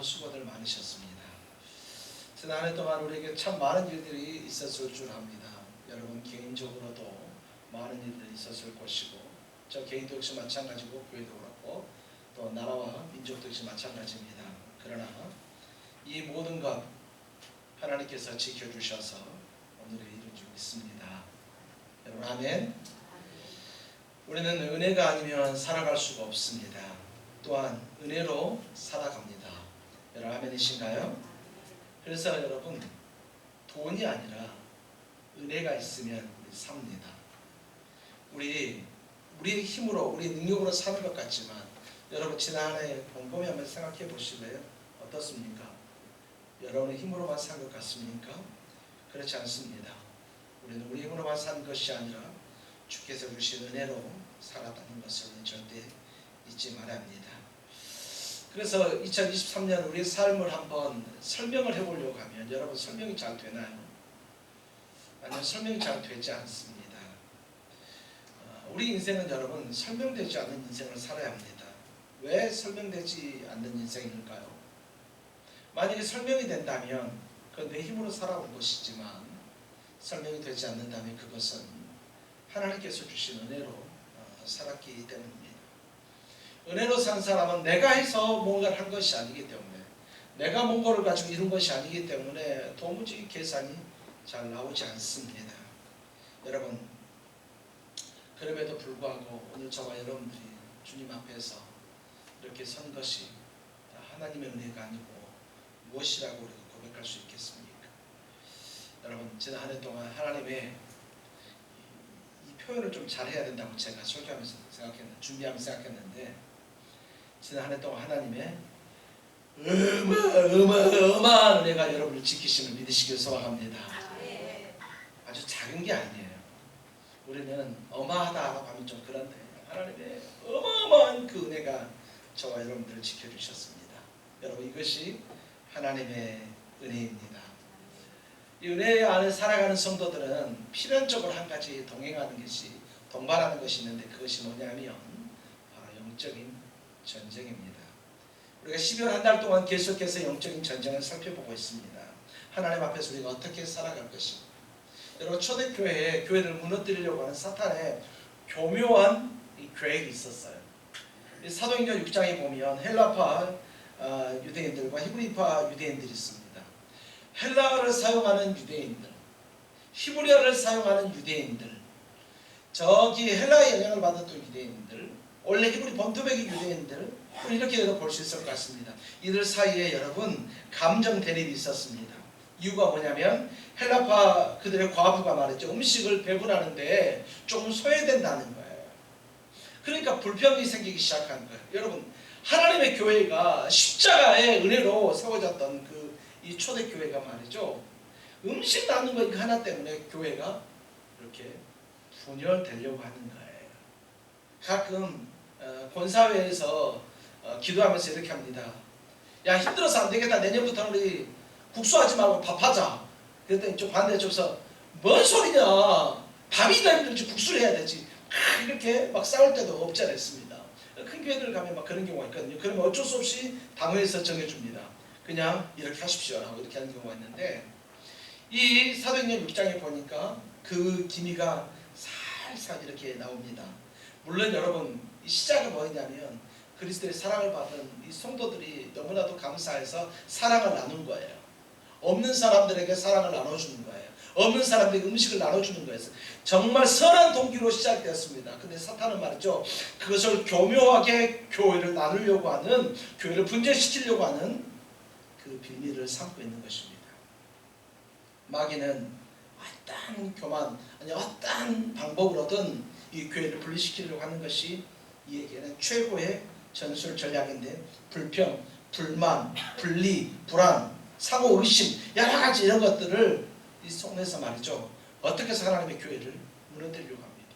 수고들 많으셨습니다. 지난 한 해 동안 우리에게 참 많은 일들이 있었을 줄 압니다. 여러분 개인적으로도 많은 일들이 있었을 것이고 저 개인도 역시 마찬가지고 교회도 그렇고 또 나라와 민족도 역시 마찬가지입니다. 그러나 이 모든 것 하나님께서 지켜주셔서 오늘의 일을 줄 믿습니다. 여러분 아멘. 우리는 은혜가 아니면 살아갈 수가 없습니다. 또한 은혜로 살아갑니다. 여러분 아멘이신가요? 그래서 여러분 돈이 아니라 은혜가 있으면 우리 삽니다. 우리의 힘으로 우리의 능력으로 사는 것 같지만 여러분 지난해 곰곰이 한번 생각해 보실래요? 어떻습니까? 여러분의 힘으로만 산 것 같습니까? 그렇지 않습니다. 우리는 우리 힘으로만 산 것이 아니라 주께서 주신 은혜로 살았다는 것을 절대 잊지 말아야 합니다. 그래서 2023년 우리의 삶을 한번 설명을 해보려고 하면 여러분 설명이 잘 되나요? 아니면 설명이 잘 되지 않습니다. 우리 인생은 여러분 설명되지 않는 인생을 살아야 합니다. 왜 설명되지 않는 인생일까요? 만약에 설명이 된다면 그건 내 힘으로 살아온 것이지만 설명이 되지 않는다면 그것은 하나님께서 주신 은혜로 살았기 때문입니다. 은혜로 산 사람은 내가 해서 뭔가를 한 것이 아니기 때문에 내가 뭔가를 가지고 이룬 것이 아니기 때문에 도무지 계산이 잘 나오지 않습니다. 여러분 그럼에도 불구하고 오늘 저와 여러분들이 주님 앞에서 이렇게 선 것이 하나님의 은혜가 아니고 무엇이라고 우리가 고백할 수 있겠습니까? 여러분 지난 한 해 동안 하나님의 이 표현을 좀 잘해야 된다고 제가 설교하면서 준비하면서 생각했는데 지난 한 해 동안 하나님의 어마어마한 은혜가 여러분을 지키심을 믿으시길 소망합니다. 아주 작은 게 아니에요. 우리는 어마하다라고 하면 좀 그런데 하나님의 어마어마한 그 은혜가 저와 여러분들을 지켜주셨습니다. 여러분 이것이 하나님의 은혜입니다. 이 은혜 안에 살아가는 성도들은 필연적으로 한 가지 동반하는 것이 있는데 그것이 뭐냐면 바로 영적인 전쟁입니다. 우리가 12월 한 달 동안 계속해서 영적인 전쟁을 살펴보고 있습니다. 하나님 앞에서 우리가 어떻게 살아갈 것인가. 여러분 초대교회에 교회를 무너뜨리려고 하는 사탄의 교묘한 이 계획이 있었어요. 사도행전 6장에 보면 헬라파 유대인들과 히브리파 유대인들이 있습니다. 헬라어를 사용하는 유대인들, 히브리어를 사용하는 유대인들, 저기 헬라의 영향을 받았던 유대인들, 원래 히브리 본토백의 유대인들, 이렇게 볼 수 있을 것 같습니다. 이들 사이에 여러분 감정 대립이 있었습니다. 이유가 뭐냐면 헬라파 그들의 과부가 말했죠. 음식을 배분하는데 조금 소외된다는 거예요. 그러니까 불평이 생기기 시작한 거예요. 여러분 하나님의 교회가 십자가의 은혜로 세워졌던 이 초대교회가 말이죠. 음식 나누는 거 이거 하나 때문에 교회가 이렇게 분열되려고 하는 거예요. 가끔 본사회에서 기도하면서 이렇게 합니다. 야 힘들어서 안 되겠다. 내년부터 우리 국수하지 말고 밥하자. 그랬더니 좀 반대 쪽에서 뭔 소리냐. 밥이 더 힘들지 국수를 해야 되지. 이렇게 막 싸울 때도 없지 않았습니다. 큰 교회들 가면 막 그런 경우가 있거든요. 그러면 어쩔 수 없이 당회에서 정해줍니다. 그냥 이렇게 하십시오 하고 이렇게 하는 경우가 있는데 이 사도행전 6장에 보니까 그 기미가 살살 이렇게 나옵니다. 물론 여러분 이 시작은 뭐냐면 그리스도의 사랑을 받은 이 성도들이 너무나도 감사해서 사랑을 나눈 거예요. 없는 사람들에게 사랑을 나눠주는 거예요. 없는 사람들에게 음식을 나눠주는 거예요. 정말 선한 동기로 시작되었습니다. 근데 사탄은 말이죠. 그것을 교묘하게 교회를 나누려고 하는, 교회를 분열시키려고 하는 그 비밀을 삼고 있는 것입니다. 마귀는 어떠한 교만, 아니 어떠한 방법으로든 이 교회를 분리시키려고 하는 것이 이에게는 최고의 전술 전략인데 불평, 불만, 분리, 불안, 사고 의심 여러 가지 이런 것들을 이 속내서 말이죠. 어떻게 해서 하나님의 교회를 무너뜨리려고 합니다.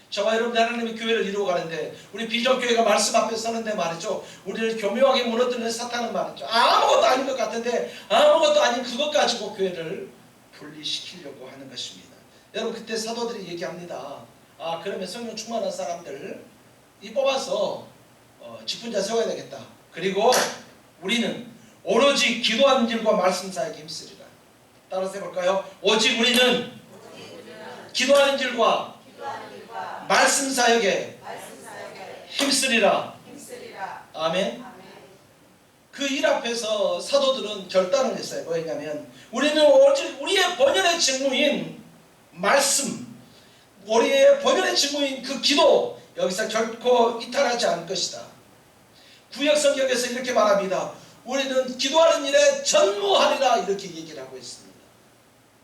저와 여러분들 하나님의 교회를 이루어 가는데 우리 비전교회가 말씀 앞에 서는데 말이죠. 우리를 교묘하게 무너뜨리는 사탄은 말이죠. 아무것도 아닌 것 같은데 아무것도 아닌 그것 가지고 교회를 분리시키려고 하는 것입니다. 여러분 그때 사도들이 얘기합니다. 그러면 성령 충만한 사람들 이 뽑아서 직분자 세워야 되겠다. 그리고 우리는 오로지 기도하는 일과 말씀 사역에 힘쓰리라. 따라서 해볼까요? 오직 우리는 기도하는 일과 말씀 사역에 힘쓰리라. 아멘. 그 일 앞에서 사도들은 결단을 했어요. 뭐였냐면 우리는 오직 우리의 본연의 직무인 말씀, 우리의 본연의 직무인 그 기도, 여기서 결코 이탈하지 않을 것이다. 구약 성경에서 이렇게 말합니다. 우리는 기도하는 일에 전무하리라 이렇게 얘기를 하고 있습니다.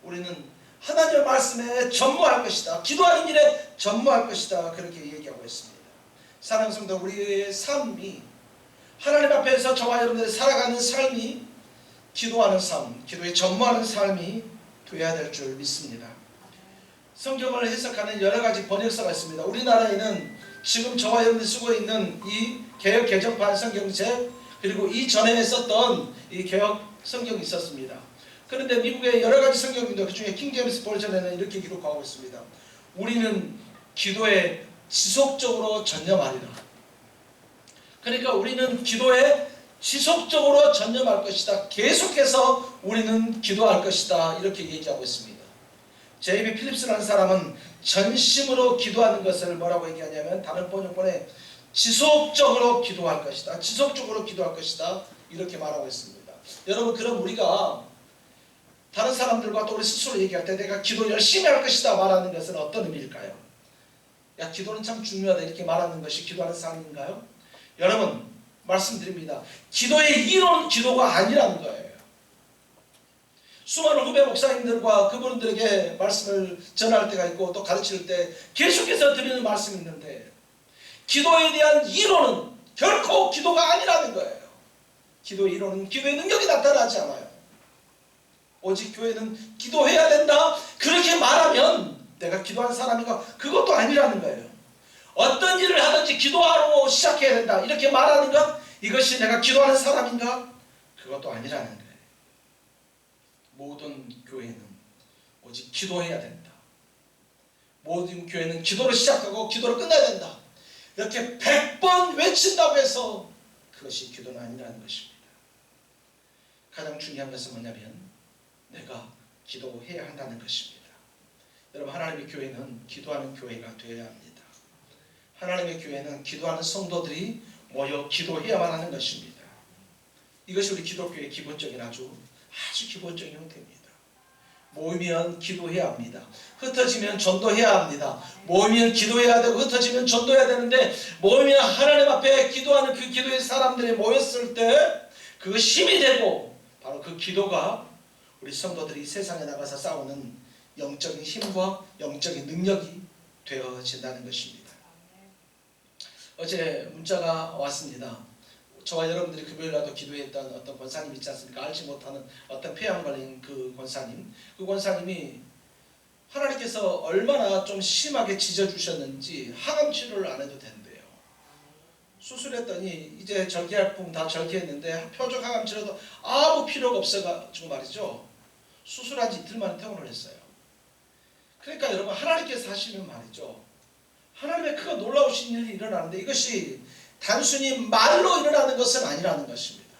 우리는 하나님의 말씀에 전무할 것이다. 기도하는 일에 전무할 것이다. 그렇게 얘기하고 있습니다. 사랑하는 성도, 우리의 삶이 하나님 앞에서 저와 여러분들이 살아가는 삶이 기도하는 삶, 기도에 전무하는 삶이 되어야 될 줄 믿습니다. 성경을 해석하는 여러 가지 번역서가 있습니다. 우리나라에는 지금 저와 여러분들이 쓰고 있는 이 개역 개정판 성경책, 그리고 이전에 썼던 이 개역 성경이 있었습니다. 그런데 미국의 여러 가지 성경인데 그 중에 킹제임스 버전에는 이렇게 기록하고 있습니다. 우리는 기도에 지속적으로 전념하리라. 그러니까 우리는 기도에 지속적으로 전념할 것이다. 계속해서 우리는 기도할 것이다. 이렇게 얘기하고 있습니다. 제이비 필립스라는 사람은 전심으로 기도하는 것을 뭐라고 얘기하냐면 다른 번역본에 지속적으로 기도할 것이다. 지속적으로 기도할 것이다. 이렇게 말하고 있습니다. 여러분, 그럼 우리가 다른 사람들과 또 우리 스스로 얘기할 때 내가 기도 열심히 할 것이다 말하는 것은 어떤 의미일까요? 야, 기도는 참 중요하다 이렇게 말하는 것이 기도하는 삶인가요? 여러분, 말씀드립니다. 기도의 이론 기도가 아니라는 거예요. 수많은 후배 목사님들과 그분들에게 말씀을 전할 때가 있고 또 가르칠 때 계속해서 드리는 말씀이 있는데 기도에 대한 이론은 결코 기도가 아니라는 거예요. 기도의 이론은 기도의 능력이 나타나지 않아요. 오직 교회는 기도해야 된다 그렇게 말하면 내가 기도하는 사람인가? 그것도 아니라는 거예요. 어떤 일을 하든지 기도하러 시작해야 된다 이렇게 말하는 것, 이것이 내가 기도하는 사람인가? 그것도 아니라는 거예요. 모든 교회는 오직 기도해야 된다. 모든 교회는 기도를 시작하고 기도를 끝내야 된다. 이렇게 100번 외친다고 해서 그것이 기도는 아니라는 것입니다. 가장 중요한 것은 뭐냐면 내가 기도해야 한다는 것입니다. 여러분, 하나님의 교회는 기도하는 교회가 되어야 합니다. 하나님의 교회는 기도하는 성도들이 모여 기도해야만 하는 것입니다. 이것이 우리 기독교의 기본적인 아주 기본적인 형태입니다. 모이면 기도해야 합니다. 흩어지면 전도해야 합니다. 모이면 기도해야 되고 흩어지면 전도해야 되는데 모이면 하나님 앞에 기도하는 그 기도의 사람들이 모였을 때 그 힘이 되고 바로 그 기도가 우리 성도들이 세상에 나가서 싸우는 영적인 힘과 영적인 능력이 되어진다는 것입니다. 어제 문자가 왔습니다. 저와 여러분들이 금요일날도 기도했던 어떤 권사님 있지 않습니까? 알지 못하는 어떤 폐암 걸린 그 권사님. 그 권사님이 하나님께서 얼마나 좀 심하게 찢어주셨는지 항암 치료를 안 해도 된대요. 수술했더니 이제 절개약품 다 절개했는데 표적 항암 치료도 아무 필요가 없어가지고 말이죠. 수술한 지 이틀 만에 퇴원을 했어요. 그러니까 여러분, 하나님께서 하시면 말이죠. 하나님의 그 놀라우신 일이 일어나는데 이것이 단순히 말로 일어나는 것은 아니라는 것입니다.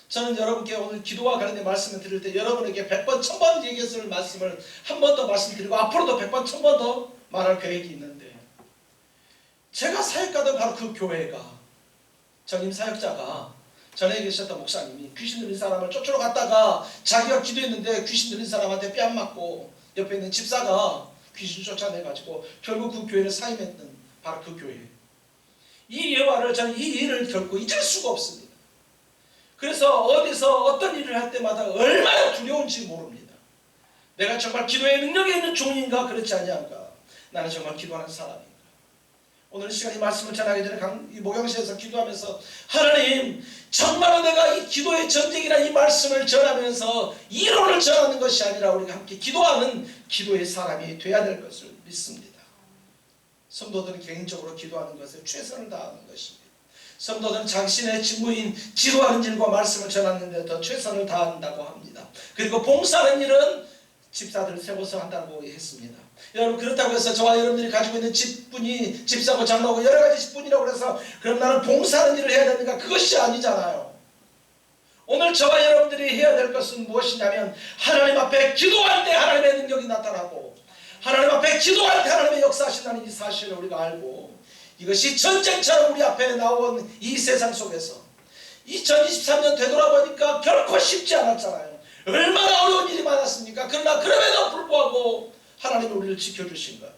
저는 여러분께 오늘 기도와 관련된 말씀을 드릴 때 여러분에게 100번, 1000번 얘기했을 말씀을 한 번 더 말씀드리고 앞으로도 100번, 1000번 더 말할 계획이 있는데 제가 사역하던 바로 그 교회가 전임 사역자가 전에 계셨던 목사님이 귀신 들린 사람을 쫓으러 갔다가 자기가 기도했는데 귀신 들린 사람한테 뺨 맞고 옆에 있는 집사가 귀신 쫓아내가지고 결국 그 교회를 사임했던 바로 그 교회. 이 예화를 저는 이 일을 결코 잊을 수가 없습니다. 그래서 어디서 어떤 일을 할 때마다 얼마나 두려운지 모릅니다. 내가 정말 기도의 능력이 있는 종인가 그렇지 아니한가? 나는 정말 기도하는 사람인가? 오늘 시간에 말씀을 전하기 전에 이 목양실에서 기도하면서 하나님, 정말로 내가 이 기도의 전쟁이나 이 말씀을 전하면서 이론을 전하는 것이 아니라 우리가 함께 기도하는 기도의 사람이 돼야 될 것을 믿습니다. 성도들은 개인적으로 기도하는 것에 최선을 다하는 것입니다. 성도들은 자신의 직무인 기도하는 일과 말씀을 전하는 데 더 최선을 다한다고 합니다. 그리고 봉사하는 일은 집사들을 세워서 한다고 했습니다. 여러분, 그렇다고 해서 저와 여러분들이 가지고 있는 집분이 집사고 장로고 여러 가지 집분이라고 해서 그럼 나는 봉사하는 일을 해야 되는가? 그것이 아니잖아요. 오늘 저와 여러분들이 해야 될 것은 무엇이냐면 하나님 앞에 기도할 때 하나님의 능력이 나타나고 하나님 앞에 기도할 때 하나님의 역사하신다는 이 사실을 우리가 알고 이것이 전쟁처럼 우리 앞에 나온 이 세상 속에서 2023년 되돌아보니까 결코 쉽지 않았잖아요. 얼마나 어려운 일이 많았습니까? 그러나 그럼에도 불구하고 하나님이 우리를 지켜주신 것.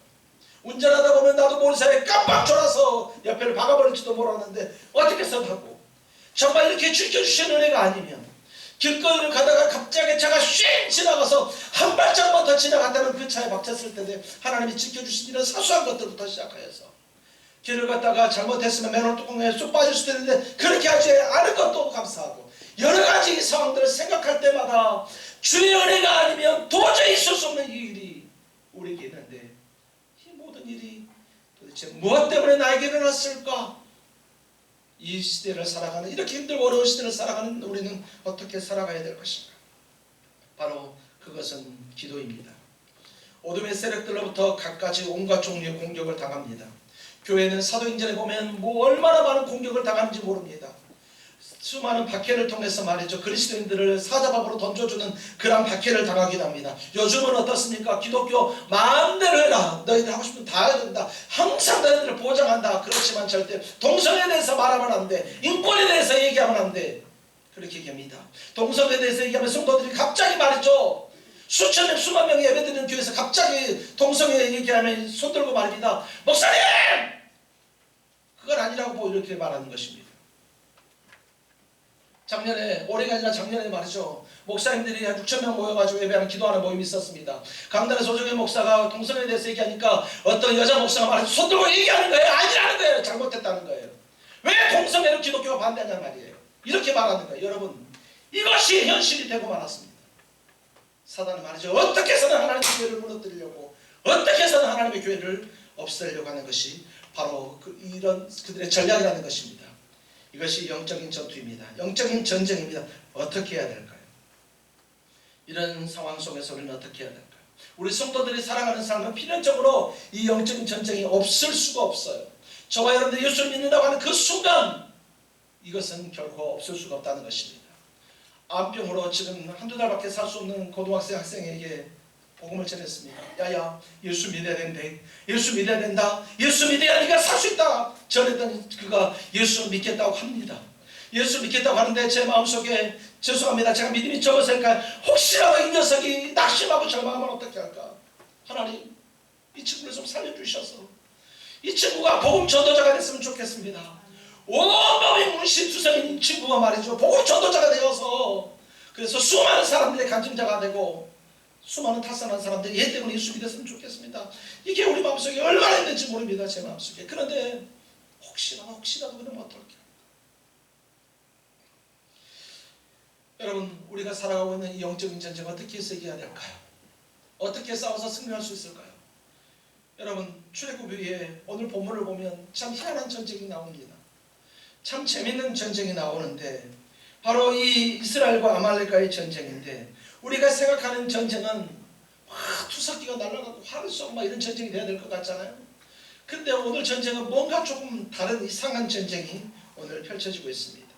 운전하다 보면 나도 모르는 사이에 깜빡 졸아서 옆에를 박아버릴지도 모르는데 어떻게 선하고 정말 이렇게 지켜주신 은혜가 아니면 길거리를 가다가 갑자기 차가 쉥 지나가서 한 발짝만 더 지나갔다면 그 차에 박혔을 텐데 하나님이 지켜주신 이런 사소한 것들부터 시작하여서 길을 갔다가 잘못했으면 맨홀 뚜껑에 쏙 빠질 수도 있는데 그렇게 하지 않은 것도 감사하고 여러 가지 상황들을 생각할 때마다 주의 은혜가 아니면 도저히 있을 수 없는 이 일이 우리에게 있는데 이 모든 일이 도대체 무엇 때문에 나에게 일어났을까? 이 시대를 살아가는 이렇게 힘들고 어려운 시대를 살아가는 우리는 어떻게 살아가야 될 것인가? 바로 그것은 기도입니다. 어둠의 세력들로부터 갖가지 온갖 종류의 공격을 당합니다. 교회는 사도행전에 보면 얼마나 많은 공격을 당하는지 모릅니다. 수많은 박해를 통해서 말이죠. 그리스도인들을 사자밥으로 던져주는 그런 박해를 당하기도 합니다. 요즘은 어떻습니까? 기독교 마음대로 해라. 너희들 하고 싶으면 다 해야 된다. 항상 너희들을 보장한다. 그렇지만 절대 동성애에 대해서 말하면 안 돼. 인권에 대해서 얘기하면 안 돼. 그렇게 얘기합니다. 동성애에 대해서 얘기하면 성도들이 갑자기 말이죠. 수천 명, 수만 명이 예배드리는 교회에서 갑자기 동성애 얘기하면 손들고 말입니다. 목사님! 그건 아니라고 이렇게 말하는 것입니다. 작년에, 올해가 아니라 작년에 말이죠. 목사님들이 한 6천 명 모여가지고 예배하는 기도하는 모임이 있었습니다. 강단의 조정현 목사가 동성애에 대해서 얘기하니까 어떤 여자 목사가 말해서 손들고 얘기하는 거예요. 아니라는 거예요. 잘못했다는 거예요. 왜 동성애를 기독교가 반대하냐는 말이에요. 이렇게 말하는 거예요. 여러분, 이것이 현실이 되고 말았습니다. 사단은 말이죠. 어떻게 해서든 하나님의 교회를 무너뜨리려고, 어떻게 해서든 하나님의 교회를 없애려고 하는 것이 바로 이런 그들의 전략이라는 것입니다. 이것이 영적인 전투입니다. 영적인 전쟁입니다. 어떻게 해야 될까요? 이런 상황 속에서 우리는 어떻게 해야 될까요? 우리 성도들이 살아가는 삶은 필연적으로 이 영적인 전쟁이 없을 수가 없어요. 저와 여러분들 예수를 믿는다고 하는 그 순간 이것은 결코 없을 수가 없다는 것입니다. 암병으로 지금 한두 달밖에 살 수 없는 고등학생 학생에게 복음을 전했습니다. 야야, 예수 믿어야 된대. 예수 믿어야 된다. 예수 믿어야 네가 살 수 있다. 전했더니 그가 예수 믿겠다고 합니다. 예수 믿겠다고 하는데 제 마음속에 죄송합니다. 제가 믿음이 적어서니까 혹시라도 이 녀석이 낙심하고 절망하면 어떻게 할까? 하나님, 이 친구를 좀 살려주셔서 이 친구가 복음 전도자가 됐으면 좋겠습니다. 온몸이 문신투성인 친구가 말이죠. 복음 전도자가 되어서 그래서 수많은 사람들의 간증자가 되고 수많은 타산한 사람들이 얘 때문에 예수 믿었으면 좋겠습니다. 이게 우리 마음속에 얼마나 있는지 모릅니다. 제 마음속에. 그런데 혹시라도 그러면 어떨까? 여러분, 우리가 살아가고 있는 이 영적인 전쟁 어떻게 해서 이겨야 될까요? 어떻게 싸워서 승리할 수 있을까요? 여러분, 출애굽 위에 오늘 본문을 보면 참 희한한 전쟁이 나옵니다. 참 재밌는 전쟁이 나오는데 바로 이 이스라엘과 아말렉과의 전쟁인데 우리가 생각하는 전쟁은 투석기가 날아가고 활을 쏘고 이런 전쟁이 돼야 될 것 같잖아요. 근데 오늘 전쟁은 뭔가 조금 다른 이상한 전쟁이 오늘 펼쳐지고 있습니다.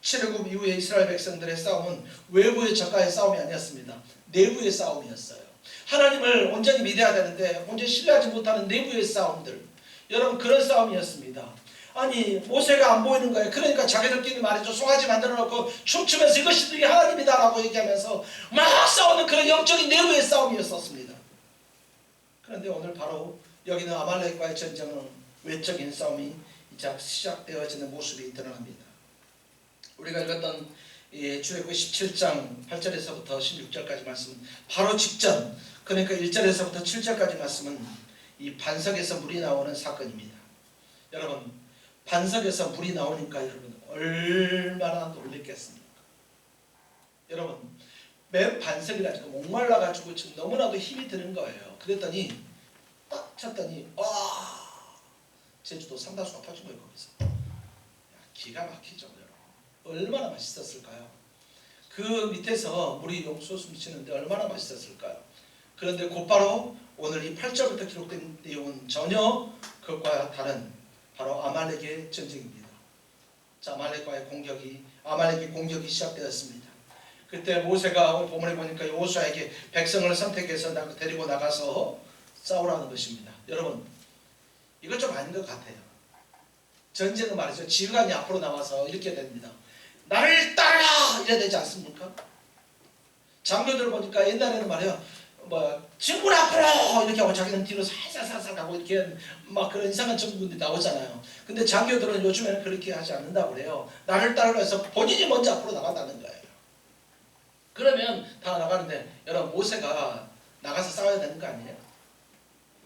출애굽 이후에 이스라엘 백성들의 싸움은 외부의 적과의 싸움이 아니었습니다. 내부의 싸움이었어요. 하나님을 온전히 믿어야 되는데 온전히 신뢰하지 못하는 내부의 싸움들, 여러분 그런 싸움이었습니다. 아니 모세가 안 보이는 거예요. 그러니까 자기들끼리 말이죠. 송아지 만들어 놓고 춤추면서 이것이 너희 하나님이다 라고 얘기하면서 막 싸우는 그런 영적인 내부의 싸움이었었습니다. 그런데 오늘 바로 여기는 아말렉과의 전쟁은 외적인 싸움이 이제 시작되어지는 모습이 드러납니다. 우리가 읽었던 출애굽기 17장 8절에서부터 16절까지 말씀 바로 직전, 그러니까 1절에서부터 7절까지 말씀은 이 반석에서 물이 나오는 사건입니다. 여러분, 반석에서 물이 나오니까 여러분 얼마나 놀랬겠습니까? 여러분, 맨 반석이라니까 목말라가지고 지금 너무나도 힘이 드는 거예요. 그랬더니 딱 쳤더니 제주도 상당수가 퍼진 거예요. 거기서 기가 막히죠. 여러분, 얼마나 맛있었을까요? 그 밑에서 물이 용솟음 치는데 얼마나 맛있었을까요? 그런데 곧바로 오늘 이 8절부터 기록된 내용은 전혀 그것과 다른 바로 아말렉의 전쟁입니다. 자, 아말렉의 공격이 시작되었습니다. 그때 모세가 오늘 본문에 보니까 여호수아에게 백성을 선택해서 데리고 나가서 싸우라는 것입니다. 여러분, 이거 좀 아닌 것 같아요. 전쟁은 말이죠. 지휘관이 앞으로 나와서 이렇게 됩니다. 나를 따라! 이래야 되지 않습니까? 장교들 보니까 옛날에는 말이에요. 친구를 앞으로! 이렇게 하고 자기는 뒤로 살살살살 가고 이렇게 막 그런 이상한 전군들이 나오잖아요. 근데 장교들은 요즘에는 그렇게 하지 않는다고 그래요. 나를 따르라 해서 본인이 먼저 앞으로 나간다는 거예요. 그러면 다 나가는데 여러분, 모세가 나가서 싸워야 되는 거 아니에요?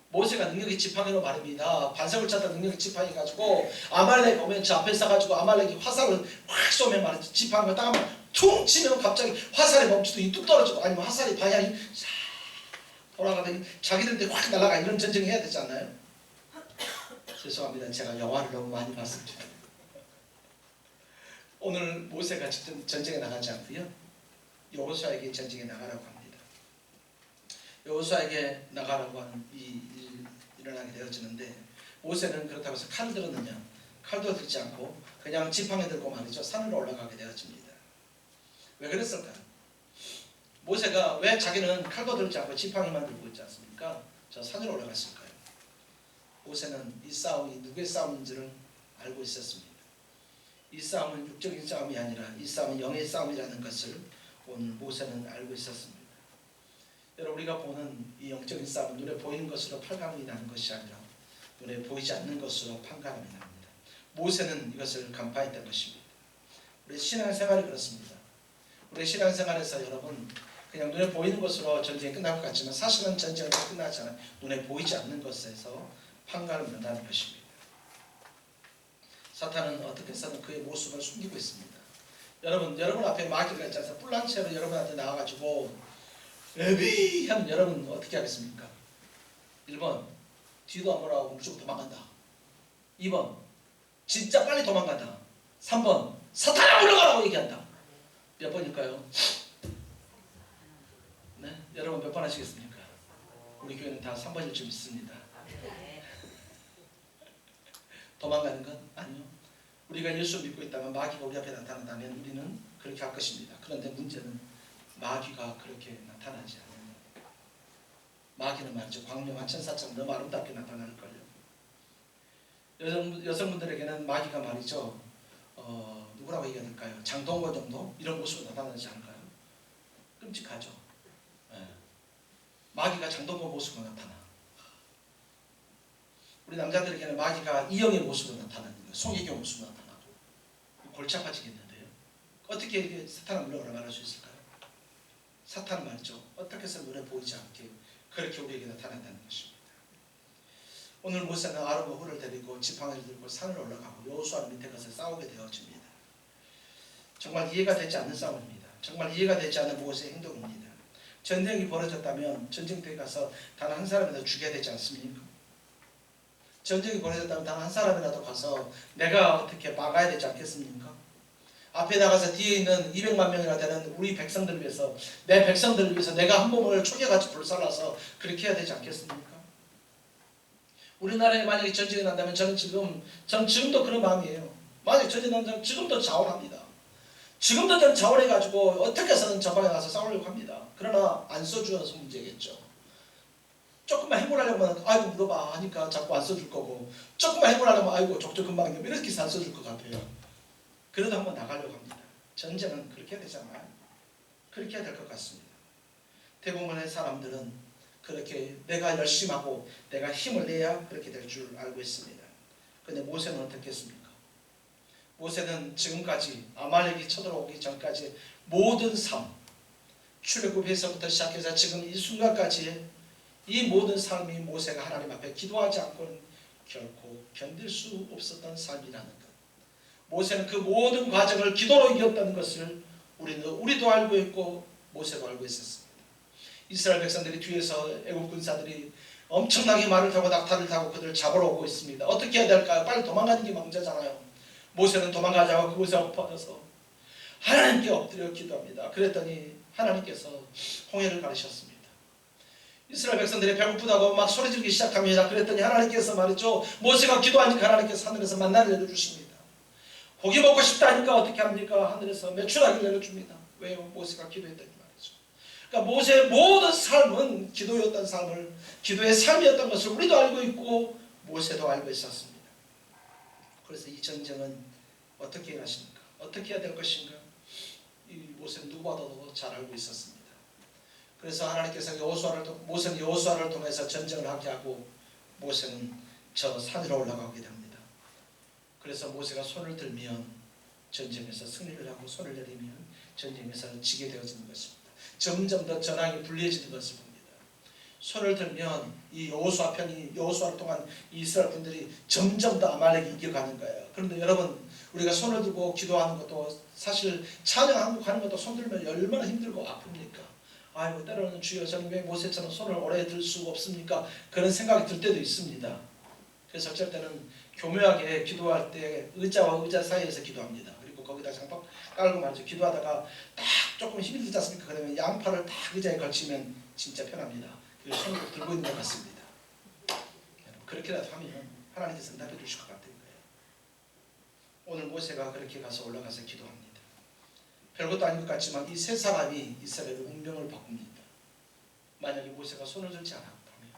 모세가 능력의 지팡이로 말입니다. 반석을 찾다 능력의 지팡이 가지고 아말렉 오면 저 앞에 서가지고 아말렉이 화살을 확 쏘면 말이죠. 지팡이가 딱 한번 퉁 치면 갑자기 화살이 멈추더니 뚝 떨어지고, 아니면 화살이 방향이 싹 돌아가더니 자기들한테 확 날아가. 이런 전쟁을 해야 되지 않나요? 죄송합니다. 제가 영화를 너무 많이 봤습니다. 오늘 모세가 직접 전쟁에 나가지 않고요, 여호수아에게 전쟁에 나가라고 합니다. 여호수아에게 나가라고 하는 이 일이 일어나게 되어지는데, 모세는 그렇다고 해서 칼을 들었느냐? 칼도 들지 않고 그냥 지팡이 들고 말이죠, 산으로 올라가게 되어집니다. 왜 그랬을까요? 모세가 왜 자기는 칼도 들지 않고 지팡이만 들고 있지 않습니까? 저 산으로 올라갔을까요? 모세는 이 싸움이 누구의 싸움인지를 알고 있었습니다. 이 싸움은 육적인 싸움이 아니라 이 싸움은 영의 싸움이라는 것을 오늘 모세는 알고 있었습니다. 여러분, 우리가 보는 이 영적인 싸움은 눈에 보이는 것으로 판가름이 나는 것이 아니라 눈에 보이지 않는 것으로 판가름이 납니다. 모세는 이것을 간파했던 것입니다. 우리 신앙생활이 그렇습니다. 우리 신앙생활에서 여러분, 그냥 눈에 보이는 것으로 전쟁이 끝날 것 같지만 사실은 전쟁은 끝나지 않아요. 눈에 보이지 않는 것에서 판가름이 난다는 것입니다. 사탄은 어떻게 해서든 그의 모습을 숨기고 있습니다. 여러분 앞에 마귀가 있지 않습니까? 뿔난 채로 여러분한테 나와가지고 레비 하면 여러분 어떻게 하겠습니까? 1번 뒤도 안 보라고 무조건 도망간다. 2번 진짜 빨리 도망간다. 3번 사탄아 물러가라고 얘기한다. 몇 번일까요? 네? 여러분 몇 번 하시겠습니까? 우리 교회는 다 3번일 줄 믿습니다. 도망가는 건 아니요. 우리가 예수 믿고 있다면 마귀가 우리 앞에 나타난다면 우리는 그렇게 할 것입니다. 그런데 문제는 마귀가 그렇게 나타나지 않는 거예요. 마귀는 말이죠, 광명한 천사처럼 너무 아름답게 나타날걸요. 여성분들에게는 마귀가 말이죠, 누구라고 얘기해야 될까요? 장동건 정도? 이런 모습으로 나타나지 않을까요? 끔찍하죠. 네. 마귀가 장동건 모습으로 나타나. 우리 남자들에게는 마귀가 이영의 모습으로 나타나는 거예요. 송혜교 모습으로 나타나고. 골치 아파지겠는데요. 어떻게 사탄을 물러가라 말할 수 있을까요? 사탄은 말이죠, 어떻게 해서 눈에 보이지 않게 그렇게 우리에게 나타난다는 것입니다. 오늘 모세는 아론과 홀을 데리고 지팡이를 들고 산을 올라가고 여호수아 밑에 가서 싸우게 되어집니다. 정말 이해가 되지 않는 싸움입니다. 정말 이해가 되지 않는 모세의 행동입니다. 전쟁이 벌어졌다면 전쟁터에 가서 단 한 사람이라도 죽여야 되지 않습니까? 전쟁이 벌어졌다면 단 한 사람이라도 가서 내가 어떻게 막아야 되지 않겠습니까? 앞에 나가서 뒤에 있는 200만 명이나 되는 우리 백성들을 위해서, 내 백성들을 위해서 내가 한 몸을 초계같이 불살라서 그렇게 해야 되지 않겠습니까? 우리나라에 만약에 전쟁이 난다면 저는 지금도 그런 마음이에요. 만약에 전쟁이 난다면 지금도 자원합니다. 지금도 저는 자원해가지고 어떻게 해서든 저방에 가서 싸우려고 합니다. 그러나 안 써주어서 문제겠죠. 조금만 해보려면 아이고 물어봐 하니까 자꾸 안 써줄 거고, 조금만 해보려면 아이고 족족 금방 이렇게 해서 안 써줄 것 같아요. 그래도 한번 나가려고 합니다. 전쟁은 그렇게 되잖아요. 그렇게 해야 될 것 같습니다. 대부분의 사람들은 그렇게 내가 열심히 하고 내가 힘을 내야 그렇게 될 줄 알고 있습니다. 그런데 모세는 어떻게 했습니까? 모세는 지금까지 아말렉이 쳐들어오기 전까지 모든 삶, 출애굽에서부터 시작해서 지금 이 순간까지 이 모든 삶이 모세가 하나님 앞에 기도하지 않고는 결코 견딜 수 없었던 삶이라는 것. 모세는 그 모든 과정을 기도로 이겼다는 것을 우리도 알고 있고 모세도 알고 있었습니다. 이스라엘 백성들이 뒤에서 애국 군사들이 엄청나게 말을 타고 낙타를 타고 그들을 잡으러 오고 있습니다. 어떻게 해야 될까요? 빨리 도망가는 게 망자잖아요. 모세는 도망가자고 그곳에 엎어져서 하나님께 엎드려 기도합니다. 그랬더니 하나님께서 홍해를 가르셨습니다. 이스라엘 백성들이 배고프다고 막 소리 지르기 시작합니다. 그랬더니 하나님께서 말이죠, 모세가 기도하니까 하나님께서 하늘에서 만나를 내려주십니다. 고기 먹고 싶다니까 어떻게 합니까? 하늘에서 메추라기를 내려줍니다. 왜요? 모세가 기도했다니 말이죠. 그러니까 모세의 모든 삶은 기도였던 삶을, 기도의 삶이었던 것을 우리도 알고 있고 모세도 알고 있었습니다. 그래서 이 전쟁은 어떻게 해야 하십니까? 어떻게 해야 될 것인가? 이 모세는 누구보다도 잘 알고 있었습니다. 그래서 하나님께서 모세는 여호수아를 통해서 전쟁을 하게 하고 모세는 저 산으로 올라가게 됩니다. 그래서 모세가 손을 들면 전쟁에서 승리를 하고 손을 내리면 전쟁에서 지게 되어지는 것입니다. 점점 더 전황이 불리해지는 것을 봅니다. 손을 들면 이 여호수아를 통한 이스라엘 분들이 점점 더 아말렉이 이겨가는 거예요. 그런데 여러분, 우리가 손을 들고 기도하는 것도 사실 찬양 한국하는 것도 손 들면 얼마나 힘들고 아픕니까? 아이고, 때로는 주여 저는 왜 모세처럼 손을 오래 들 수가 없습니까? 그런 생각이 들 때도 있습니다. 그래서 어쩔 때는 교묘하게 기도할 때 의자와 의자 사이에서 기도합니다. 그리고 거기다 장박 깔고 말이죠. 기도하다가 딱 조금 힘이 들지 않습니까? 그러면 양팔을 딱 의자에 걸치면 진짜 편합니다. 그리고 손을 들고 있는 것 같습니다. 그렇게라도 하면 하나님께서 응답해 주실 것 같은 거예요. 오늘 모세가 그렇게 가서 올라가서 기도합니다. 별것도 아닌 것 같지만 이 세 사람이 이스라엘의 운명을 바꿉니다. 만약에 모세가 손을 들지 않았다면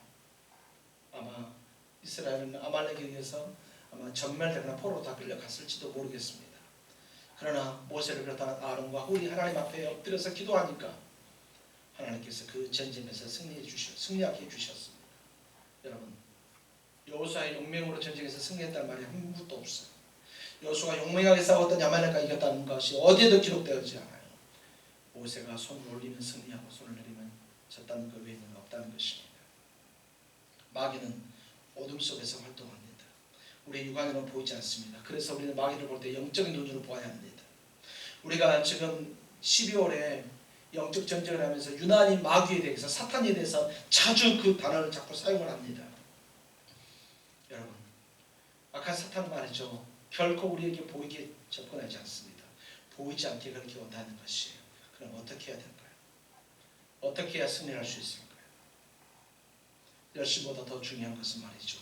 아마 이스라엘은 아말렉에 의해서 아마 전멸되거나 포로로 다 끌려갔을지도 모르겠습니다. 그러나 모세를 비롯한 아론과 훌이 하나님 앞에 엎드려서 기도하니까 하나님께서 그 전쟁에서 승리하게 해주셨습니다. 여러분, 여호수아의 용맹으로 전쟁에서 승리했다는 말이 한 군데도 없어요. 여호수아가 용맹하게 싸웠던 아말렉과 이겼다는 것이 어디에도 기록되어지지 않아요. 모세가 손을 올리면 승리하고 손을 내리면 졌다는 것 외에는 없다는 것입니다. 마귀는 어둠 속에서 활동합니다. 우리의 육안으로는 보이지 않습니다. 그래서 우리는 마귀를 볼 때 영적인 눈으로 보아야 합니다. 우리가 지금 12월에 영적 전쟁을 하면서 유난히 마귀에 대해서, 사탄에 대해서 자주 그 단어를 자꾸 사용을 합니다. 여러분, 악한 사탄은 말이죠, 결코 우리에게 보이게 접근하지 않습니다. 보이지 않게 그렇게 온다는 것이에요. 그럼 어떻게 해야 될까요? 어떻게 해야 승리할 수 있을까요? 열심보다 더 중요한 것은 말이죠,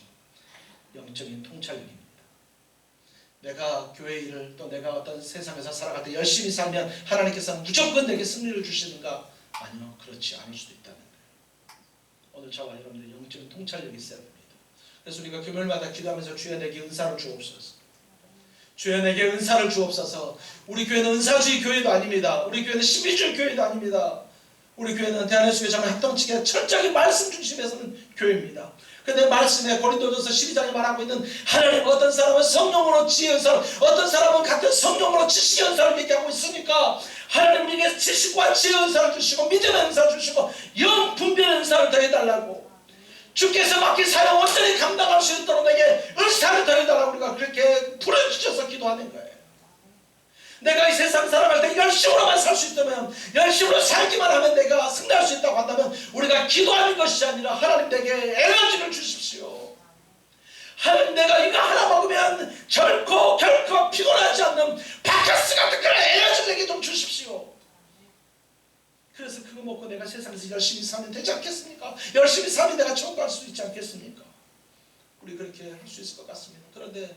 영적인 통찰력입니다. 내가 교회 일을, 또 내가 어떤 세상에서 살아갈 때 열심히 살면 하나님께서 무조건 내게 승리를 주시는가? 아니요, 그렇지 않을 수도 있다는 거예요. 오늘 저와 여러분들 영적인 통찰력이 있어야 됩니다. 그래서 우리가 금요일마다 기도하면서 주여 내게 은사를 주옵소서, 주여 내게 은사를 주옵소서. 우리 교회는 은사주의 교회도 아닙니다. 우리 교회는 신비주의 교회도 아닙니다. 우리 교회는 대한예수교회 정말 합동측에 철저하게 말씀 중심에서는 교회입니다. 근데 말씀에 고린도전서 12장에 말하고 있는 하나님, 어떤 사람은 성령으로 지혜의 은사를, 어떤 사람은 같은 성령으로 지식의 은사를 얘기하고 있으니까 하나님 우리에게 지식과 지혜의 은사를 주시고 믿음의 은사를 주시고 영 분별의 은사를 더해달라고, 주께서 맡긴 사역 온전히 감당할 수 있도록 내게 은사를 더해달라고 우리가 그렇게 부르짖어서 기도하는 거예요. 내가 이 세상 살아갈 때 열심으로만 살 수 있다면, 열심으로 살기만 하면 내가 승리할 수 있다고 한다면 우리가 기도하는 것이 아니라 하나님 내게 에너지를 주십시오. 하나님 내가 이거 하나 먹으면 결코 피곤하지 않는 바카스 같은 그런 에너지를 내게 좀 주십시오. 그래서 그거 먹고 내가 세상에서 열심히 살면 되지 않겠습니까? 열심히 살면 내가 천국 갈 수 있지 않겠습니까? 우리 그렇게 할 수 있을 것 같습니다. 그런데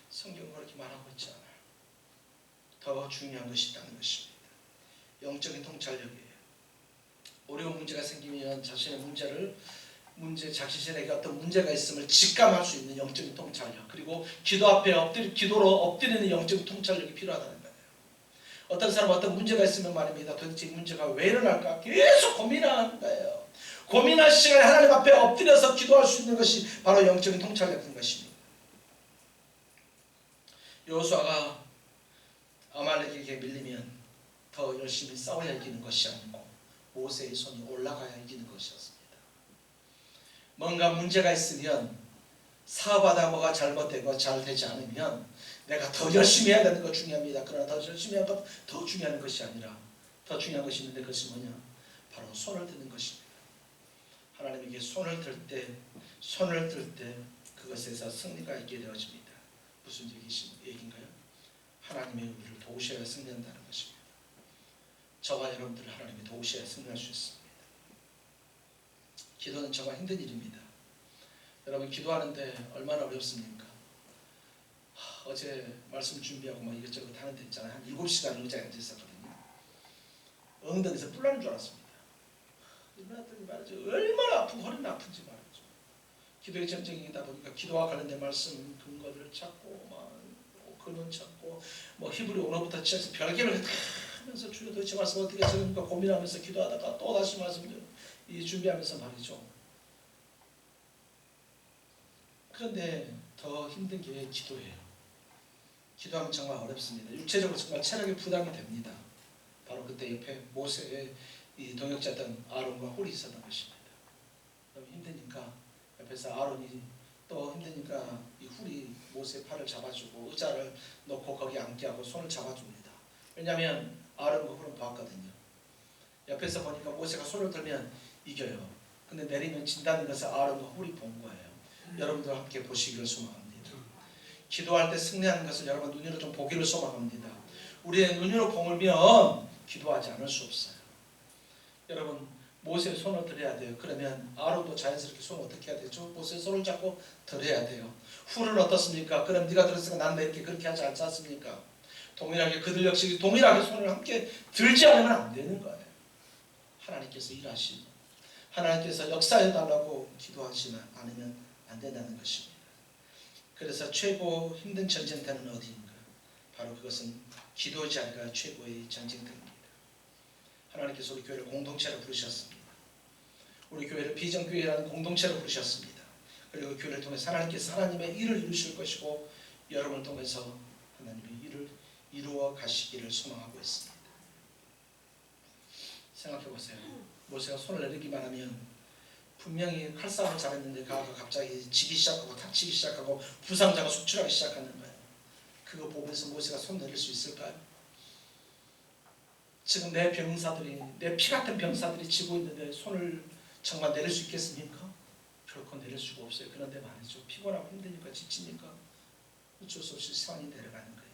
성경은 그렇게 말하고 있지 않아요. 더 중요한 것이 있다는 것입니다. 영적인 통찰력이에요. 어려운 문제가 생기면 자신의 자신에게 어떤 문제가 있음을 직감할 수 있는 영적인 통찰력, 그리고 기도 앞에 기도로 엎드리는 영적인 통찰력이 필요하다는 거예요. 어떤 사람 어떤 문제가 있으면 말입니다, 도대체 이 문제가 왜 일어날까 계속 고민하는 거예요. 고민할 시간에 하나님 앞에 엎드려서 기도할 수 있는 것이 바로 영적인 통찰력인 것입니다. 여호수아가 아말렉에게 밀리면 더 열심히 싸워야 이기는 것이 아니고 모세의 손이 올라가야 이기는 것이었습니다. 뭔가 문제가 있으면 사업하다 뭐가 잘못되고 잘 되지 않으면 내가 더 열심히 해야 되는 것 중요합니다. 그러나 더 열심히 하는 것, 더 중요한 것이 아니라 더 중요한 것이 있는데 그것이 뭐냐? 바로 손을 드는 것입니다. 하나님에게 손을 들 때 그것에서 승리가 있게 되어집니다. 무슨 얘기인가요? 하나님의 우리를 도우셔야 승리한다는 것입니다. 저와 여러분들을 하나님이 도우셔야 승리할 수 있습니다. 기도는 정말 힘든 일입니다. 여러분, 기도하는데 얼마나 어렵습니까? 어제 말씀 준비하고 막 이것저것 하는 데 있잖아요. 한 7시간 의자에 앉아 있었거든요. 엉덩이에서 뿔 나는 줄 알았습니다. 일어났더니 말이죠. 얼마나 아프고 허리는 아픈지 말이죠. 기도의 전쟁이다 보니까 기도와 관련된 말씀 근거들을 찾고 막 근원 찾고 뭐 히브리 언어부터 시작해서 별개를 다 하면서 주여 도대체 말씀 어떻게 적으니까 고민하면서 기도하다가 또 다시 말씀을 준비하면서 말이죠. 그런데 더 힘든 게 기도예요. 기도하면 정말 어렵습니다. 육체적으로 정말 체력이 부담이 됩니다. 바로 그때 옆에 모세의 이 동역자였던 아론과 홀이 있었던 것입니다. 너무 힘드니까 옆에서 아론이 또 힘드니까 이 홀이 모세의 팔을 잡아주고 의자를 놓고 거기 앉게 하고 손을 잡아줍니다. 왜냐하면 아론과 홀은 봤거든요. 옆에서 보니까 모세가 손을 들면 이겨요. 근데 내리면 진다는 것을 아론과 홀이 본 거예요. 여러분들 함께 보시기를 소망합니다. 기도할 때 승리하는 것을 여러분 눈으로 좀 보기를 소망합니다. 우리의 눈으로 보면 기도하지 않을 수 없어요. 여러분 모세의 손을 들어야 돼요. 그러면 아론도 자연스럽게 손을 어떻게 해야 되죠? 모세의 손을 잡고 들어야 돼요. 훌은 어떻습니까? 그럼 네가 들었으니까 난 내게 그렇게 하지 않지 않습니까? 동일하게 그들 역시 동일하게 손을 함께 들지 않으면 안 되는 거예요. 하나님께서 일하시고 하나님께서 역사해달라고 기도하지 않으면 안 된다는 것입니다. 그래서 최고 힘든 전쟁터는 어디인가? 바로 그것은 기도 자리가 최고의 전쟁터입니다. 하나님께서 우리 교회를 공동체로 부르셨습니다. 우리 교회를 비전교회라는 공동체로 부르셨습니다. 그리고 그 교회를 통해서 하나님께서 하나님의 일을 이루실 것이고 여러분을 통해서 하나님의 일을 이루어 가시기를 소망하고 있습니다. 생각해 보세요. 모세가 손을 내리기만 하면 분명히 칼싸움을 잘했는데 가가 갑자기 지기 시작하고 탁치기 시작하고 부상자가 속출하기 시작하는 거예요. 그거 보면서 모세가 손 내릴 수 있을까요? 지금 내 병사들이 내 피 같은 병사들이 지고 있는데 손을 정말 내릴 수 있겠습니까? 결코 내릴 수가 없어요. 그런데 말이죠. 피곤하고 힘드니까 지치니까 어쩔 수 없이 상이 내려가는 거예요.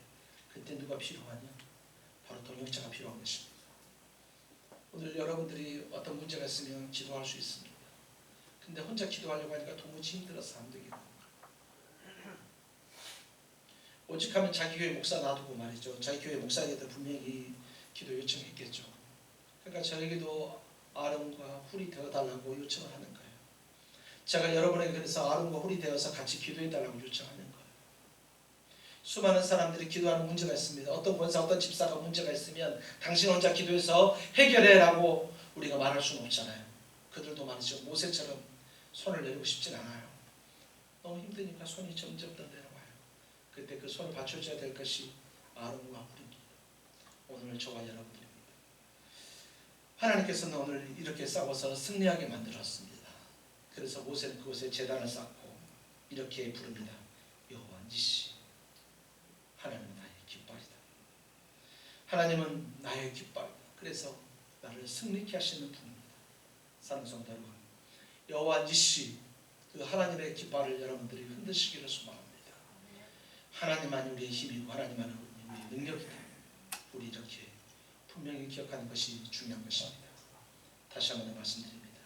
그때 누가 필요하냐? 바로 동역자가 필요한 것입니다. 오늘 여러분들이 어떤 문제가 있으면 기도할 수 있습니다. 근데 혼자 기도하려고 하니까 도무지 힘들어서 안 되겠고 오직하면 자기 교회 목사 놔두고 말이죠. 자기 교회 목사에게도 분명히 기도 요청했겠죠. 그러니까 저에게도 아론과 훌이 되어달라고 요청을 하는 거예요. 제가 여러분에게 그래서 아론과 훌이 되어서 같이 기도해달라고 요청하는 거예요. 수많은 사람들이 기도하는 문제가 있습니다. 어떤 권사, 어떤 집사가 문제가 있으면 당신 혼자 기도해서 해결해라고 우리가 말할 수는 없잖아요. 그들도 말이죠. 모세처럼 손을 내리고 싶진 않아요. 너무 힘드니까 손이 점점 더 내려와요. 그때 그 손을 받쳐줘야 될 것이 아론과 훌입니다. 오늘 저와 여러분입니다. 하나님께서는 오늘 이렇게 싸워서 승리하게 만들었습니다. 그래서 모세는 그곳에 제단을 쌓고 이렇게 부릅니다. 여호와 니시, 하나님은 나의 깃발이다. 하나님은 나의 깃발이다. 그래서 나를 승리케 하시는 분입니다. 사랑하는 성도 여러분, 여호와 니시, 그 하나님의 깃발을 여러분들이 흔드시기를 소망합니다. 하나님만이 우리의 힘이고 하나님만이 우리의 능력이다. 우리 이렇게 분명히 기억하는 것이 중요한 것입니다. 다시 한번 말씀드립니다.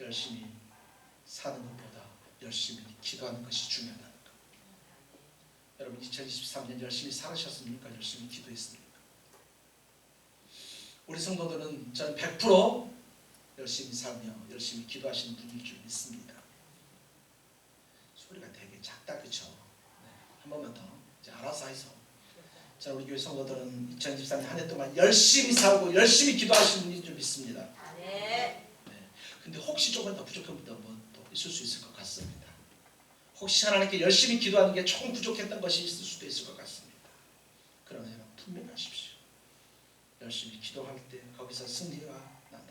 열심히 사는 것보다 열심히 기도하는 것이 중요하다는 것. 여러분 2023년 열심히 살으셨습니까? 열심히 기도했습니까? 우리 성도들은 저는 100% 열심히 살며 열심히 기도하시는 분일 줄 믿습니다. 소리가 되게 작다, 그쵸? 네, 한 번만 더 이제 알아서 해서. 자, 우리 교회 성도들은 2023년 한 해 동안 열심히 살고 열심히 기도하시는 분인 줄 믿습니다. 네. 근데 혹시 조금 더 부족한 분도 또 있을 수 있을 것 같습니다. 혹시 하나님께 열심히 기도하는 게 조금 부족했던 것이 있을 수도 있을 것 같습니다. 그러나 분명하십시오. 열심히 기도할 때 거기서 승리가 납니다.